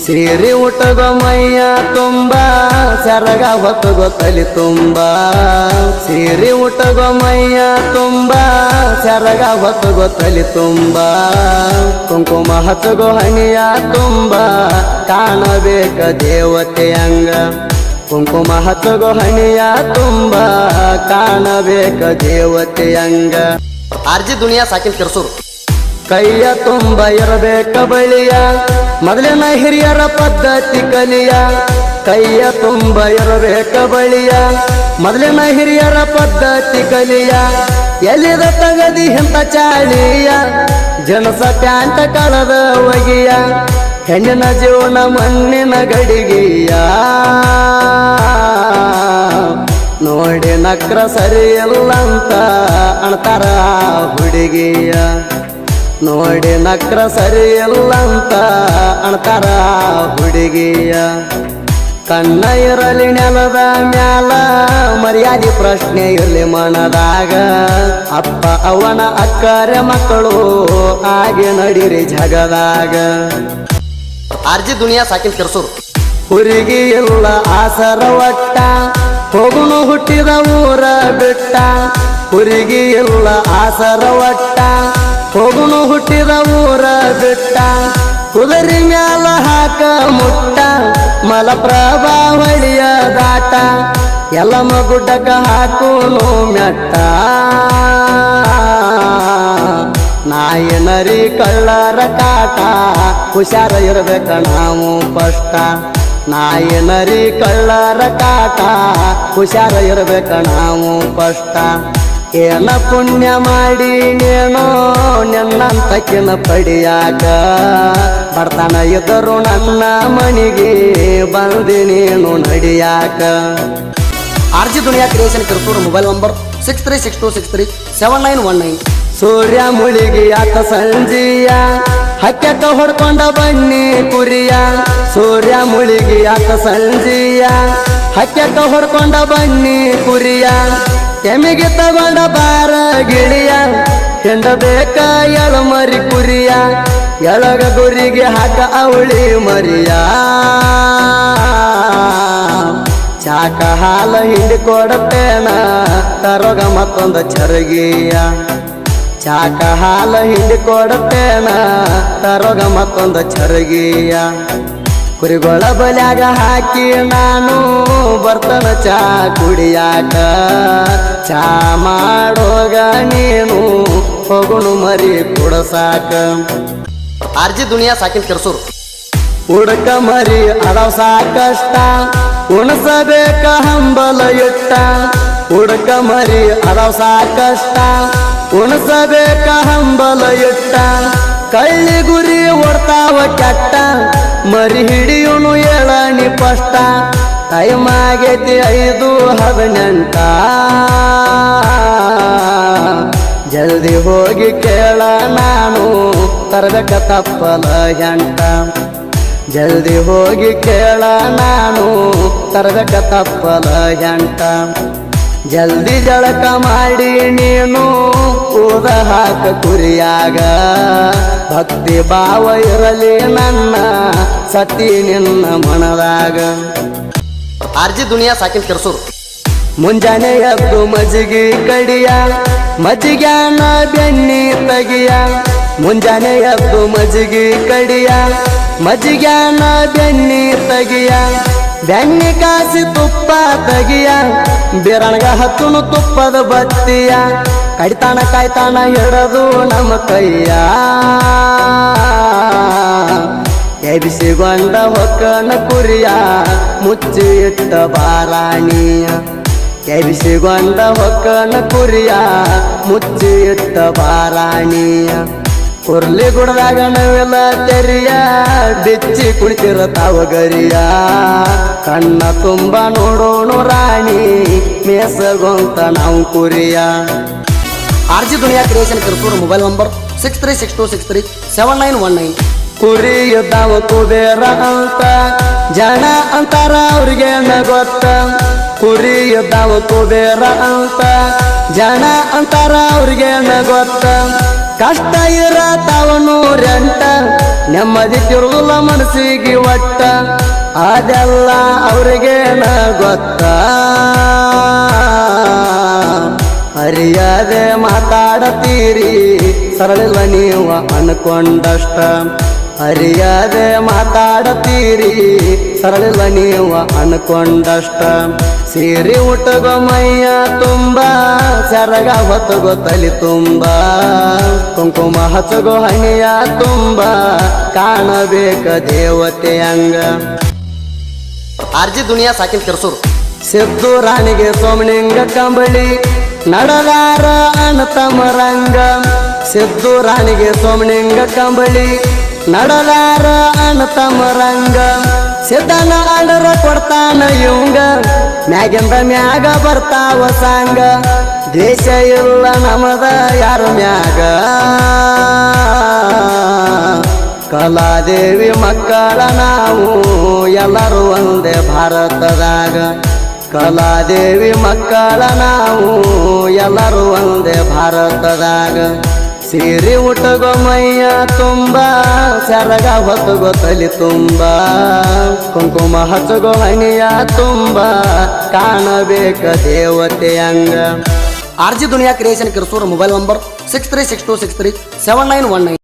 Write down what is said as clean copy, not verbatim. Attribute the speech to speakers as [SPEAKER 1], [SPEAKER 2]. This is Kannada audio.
[SPEAKER 1] ಸೀರೆ ಉಟ್ಟಗೋ ಮೈಯ ತುಂಬ ಸರಗ ಹೊತ್ತಗೋ ತಲಿ ತುಂಬ ಸೀರೆ ಉಟ್ಟಗೋ ಮೈಯ ತುಂಬ ಸರಗ ಹೊತ್ತಗೋ ತಲಿ ತುಂಬ ಕುಂಕುಮ ಹಚ್ಚಗೋ ಹಣಿಯ ತುಂಬ ಕಾಣಬೇಕ ದೇವತೆಯಂಗ ಕುಂಕುಮ ಹಚ್ಚಗೋ ಹಣಿಯ ತುಂಬ ಕಾಣಬೇಕ ದೇವತೆಯಂಗ
[SPEAKER 2] ಆರ್ಜಿ ದುನಿಯಾ ಸಾಕಿನ್ ಕೆರ್ಸೂರು
[SPEAKER 1] ಕೈಯ ತುಂಬ ಇರಬೇಕ ಬಳಿಯ ಮೊದಲಿನ ಹಿರಿಯರ ಪದ್ಧತಿ ಕಲಿಯ ಕೈಯ ತುಂಬ ಇರಬೇಕ ಬಳಿಯ ಮೊದಲಿನ ಹಿರಿಯರ ಪದ್ಧತಿ ಕಲಿಯ ಎಲ್ಲಿದ ತಗದಿ ಇಂಥ ಚಾಳಿಯ ಜನಸ ಪ್ಯಾಂಟ ಕಳದ ಒಗಿಯ ಹೆಣ್ಣಿನ ಜೀವನ ಮಣ್ಣಿನ ಗಡಿಗೆಯ ನೋಡಿ ನಕ್ರ ಸರಿ ಇಲ್ಲಂತ ಅಣ್ತಾರ ಹುಡುಗಿಯ ನೋಡಿ ನಕ್ರ ಸರಿ ಇಲ್ಲಂತ ಅಣ್ತಾರ ಹುಡುಗಿಯ ಕಣ್ಣ ಇರಲಿ ನೆಲದ ಮ್ಯಾಲ ಮರ್ಯಾದೆ ಪ್ರಶ್ನೆ ಇರಲಿ ಮನದಾಗ ಅಪ್ಪ ಅವನ ಅಕ್ಕರೆ ಮಕ್ಕಳು ಹಾಗೆ ನಡಿರಿ ಜಗದಾಗ
[SPEAKER 2] ಆರ್ಜಿ ದುನಿಯಾ ಸಾಕಿನ್ ಕೆರ್ಸೂರು
[SPEAKER 1] ಹುಡುಗಿ ಇಲ್ಲ ಆಸರ ಒಟ್ಟ ಹೋಗುನು ಹುಟ್ಟಿದ ಊರ ಬಿಟ್ಟ ಹುಡುಗಿ ಇಲ್ಲ ಆಸರ ಒಟ್ಟ ಹೋಗುನು ಹುಟ್ಟಿದ ಊರ ಬಿಟ್ಟ ಕುದುರೆ ಮ್ಯಾಲ ಹಾಕ ಮುಟ್ಟ ಮಲಪ್ರಭಾ ಹೊಳಿಯ ದಾಟ ಎಲ್ಲಮ್ಮ ಗುಡ್ಡಕ ಹಾಕುನು ಮೆಟ್ಟ ನಾಯಿ ನರಿ ಕಳ್ಳರ ಕಾಟ ಹುಷಾರ ಇರ್ಬೇಕ ನಾವು ಪಷ್ಟ ನಾಯಿ ನರಿ ಕಳ್ಳರ ಕಾಟ ಹುಷಾರ ಇರ್ಬೇಕ ನಾವು ಪಷ್ಟ ಏನ ಪುಣ್ಯ ಮಾಡಿ ನೇನೋ ನಿನ್ನಂತಕಿನ ಪಡಿಯಾಕ ಬರ್ತಾನ ಇದ್ದರು ನನ್ನ ಮನಿಗೆ ಬಂದಿ ನೀನು ನಡಿಯಾಕ
[SPEAKER 2] ಆರ್ಜಿ ದುನಿಯಾ ಕ್ರಿಯೇಷನ್ ಕೆರ್ಸೂರು ಮೊಬೈಲ್ ನಂಬರ್ 6362637919
[SPEAKER 1] ಸೂರ್ಯ ಮುಳಿಗಿ ಆತ ಸಂಜಿಯ ಹಕ್ಕಕ್ಕ ಹೊಡ್ಕೊಂಡ ಬನ್ನಿ ಕುರಿಯ ಸೂರ್ಯ ಮುಳಿಗಿ ಆತ ಸಂಜಿಯ ಹಕ್ಕಕ್ಕ ಹೊಡ್ಕೊಂಡ ಬನ್ನಿ ಕುರಿಯ ಕೆಮಿಗೆ ತಗೊಂಡ ಬಾರ ಗಿಳಿಯ ಹೆಂಡಬೇಕ ಎಳ ಮರಿ ಕುರಿಯ ಎಳಗ ಗುರಿಗೆ ಹಾಕ ಅವಳಿ ಮರಿಯ ಚಾಕ ಹಾಲ ಹಿಂಡಿ ಕೊಡತೇನ ತರೋಗ ಮತ್ತೊಂದು ಚರಗಿಯ ಚಾಕ ಹಾಲ ಹಿಂಡಿ ಕೊಡತೇನ ತರೋಗ ಮತ್ತೊಂದು ಚರಗಿಯ ಕುರಿಗೊಳ ಬಲ್ಯಾಗ ಹಾಕಿ ನಾನು ಬರ್ತನ ಚಾ ಕುಡಿಯಾಕ ಚಾ ಮಾಡೋಗ ನೀನು ಹೋಗುಣು ಮರಿ ಕುಡಸಾಕ
[SPEAKER 2] ಆರ್ಜಿ ದುನಿಯಾ ಸಾಕಿನ್ ಕೆರ್ಸೂರು
[SPEAKER 1] ಹುಡುಕ ಮರಿ ಅದಾವ ಸಾಕಷ್ಟ ಉಣಸಬೇಕ ಹಂಬಲ ಇಟ್ಟ ಹುಡುಕ ಮರಿ ಅದಾವ ಸಾಕಷ್ಟ ಉಣಸಬೇಕ ಹಂಬಲ ಇಟ್ಟ ಕಳ್ಳಿ ಗುರಿ ಹೊಡ್ತಾವ ಕೆಟ್ಟ ಮರಿ ಹಿಡಿಯುನು ಏಳನಿ ಪಷ್ಟ ಟೈಮ್ ಆಗೈತಿ 5:18 ಜಲ್ದಿ ಹೋಗಿ ಕೇಳ ನಾನು ತರಬೇಕ ತಪ್ಪಲ ಎಂಟ ಜಲ್ದಿ ಹೋಗಿ ಕೇಳ ನಾನು ತರಬೇಕ ತಪ್ಪಲ ಎಂಟ ಜಲ್ದಿ ಜಳಕ ಮಾಡಿ ನೀನು ಕೂದ ಹಾಕ ಕುರಿಯಾಗ ಭಕ್ತಿ ಭಾವ ಇರಲಿ ನನ್ನ ಸತಿ ನಿನ್ನ ಮನದಾಗ
[SPEAKER 2] ಆರ್ಜಿ ದುನಿಯಾ ಸಾಕಿನ್ ಕೆರ್ಸೂರು
[SPEAKER 1] ಮುಂಜಾನೆ ಎದ್ದು ಮಜ್ಜಿಗೆ ಕಡಿಯ ಮಜ್ಜಿಗ್ಯಾನ ಬೆನ್ನಿ ತಗಿಯ ಮುಂಜಾನೆ ಎದ್ದು ಮಜ್ಜಿಗೆ ಕಡಿಯ ಮಜ್ಜಿಗ್ಯಾನ ಬೆನ್ನಿ ತಗಿಯ ಬೆನ್ನಿ ಕಾಸಿ ತುಪ್ಪ ತಗಿಯ ಬಿರಣಗ ಹತ್ತುನು ತುಪ್ಪದ ಬತ್ತಿಯ ಕಡಿತಾನ ಕಾಯ್ತಾನ ಹಿಡದು ನಮ್ಮ ಕೈಯ ಎಬಿಸಿಗೊಂಡ ಹೊಕ್ಕನ ಕುರಿಯ ಮುಚ್ಚಿ ಇಟ್ಟ ಬಾರಾಣಿಯ ಎಬಿಸಿಗೊಂಡ ಹೊಕ್ಕನ ಕುರಿಯ ಮುಚ್ಚಿ ಇಟ್ಟ ಬಾರಾಣಿಯ ಕುರ್ಲಿ ಗುಡದಾಗ ನವೆಲ್ಲ ತೆರಿಯ ಬಿಚ್ಚಿ ಕುಳಿತಿರತಾವ ಗರಿಯ ಕಣ್ಣ ತುಂಬ ನೋಡೋಣ ರಾಣಿ ಮೇಸಗೊಂತ ನಾವು ಕುರಿಯ
[SPEAKER 2] ಆರ್ಜಿ ದುನಿಯಾ ಕ್ರಿಯೇಷನ್ ಕೆರ್ಸೂರು ಮೊಬೈಲ್ ನಂಬರ್ 6362637919
[SPEAKER 1] ಕುರಿ ಇದ್ದಾವ ಕುಬೇರ ಅಂತ ಜನ ಅಂತಾರ ಅವ್ರಿಗೆ ಗೊತ್ತ ಕುರಿ ಇದ್ದಾವ ಕುಬೇರ ಅಂತ ಜನ ಅಂತಾರ ಅವ್ರಿಗೇನ ಗೊತ್ತ ಕಷ್ಟ ಇರತಾವ 108 ನೆಮ್ಮದಿ ತಿರುಗುಲ ಮನಸ್ಸಿಗೆ ಒಟ್ಟ ಅದೆಲ್ಲ ಅವ್ರಿಗೇನ ಗೊತ್ತ ಹರಿಯದೆ ಮಾತಾಡತೀರಿ ಸರಳಿಲ್ಲ ನೀವು ಅನ್ಕೊಂಡಷ್ಟ ಹರಿಯದೆ ಮಾತಾಡತೀರಿ ಸರಳಿಲ್ಲ ನೀವು ಅನ್ಕೊಂಡಷ್ಟ ಸೀರೆ ಉಟ್ಟಗೋ ಮೈಯ ತುಂಬ ಸರಗ ಹೊತ್ತಗೋ ತಲಿ ತುಂಬ ಕುಂಕುಮ ಹಚ್ಚಗೋ ಹಣಿಯ ತುಂಬ ಕಾಣಬೇಕ ದೇವತೆಯಂಗ
[SPEAKER 2] ಆರ್ಜಿ ದುನಿಯಾ ಸಾಕಿನ ಕೆರ್ಸೂರು
[SPEAKER 1] ಸಿದ್ದು ರಾಣಿಗೆ ಸೋಮನಿಂಗ ಕಂಬಳಿ ನಡಲಾರ ಅಣತಮರಂಗ ಸಿದ್ದು ರಾಣಿಗೆ ಸೋಮನಿಂಗ ಕಂಬಳಿ ನಡಲಾರ ಅಣತಮರಂಗ ಸಿದ್ದನ ಆಡರ ಕೊಡ್ತಾನ ಇವಂಗ ಮ್ಯಾಗಿಂದ ಮ್ಯಾಗ ಬರ್ತಾವ ಸಾಂಗ ದೇಶ ಇಲ್ಲ ನಮದ ಯಾರ ಮ್ಯಾಗ ಕಲಾದೇವಿ ಮಕ್ಕಳ ನಾವು ಎಲ್ಲರೂ ಒಂದೇ ಭಾರತದಾಗ ಕಲಾದೇವಿ ಮಕ್ಕಳ ನಾವು ಎಲ್ಲರೂ ಒಂದೇ ಭಾರತದಾಗ ಸೀರೆ ಉಟ್ಟಗೋ ಮೈಯ ತುಂಬ ಸರಗ ಹೊತ್ತಗೋ ತಲಿ ತುಂಬ ಕುಂಕುಮ ಹಚ್ಚಗೋ ಹಣಿಯ ತುಂಬ ಕಾಣಬೇಕ ದೇವತೆಯಂಗ
[SPEAKER 2] ಆರ್ಜಿ ದುನಿಯಾ ಕ್ರಿಯೇಷನ್ ಕೆರ್ಸೂರು ಮೊಬೈಲ್ ನಂಬರ್ 6362637919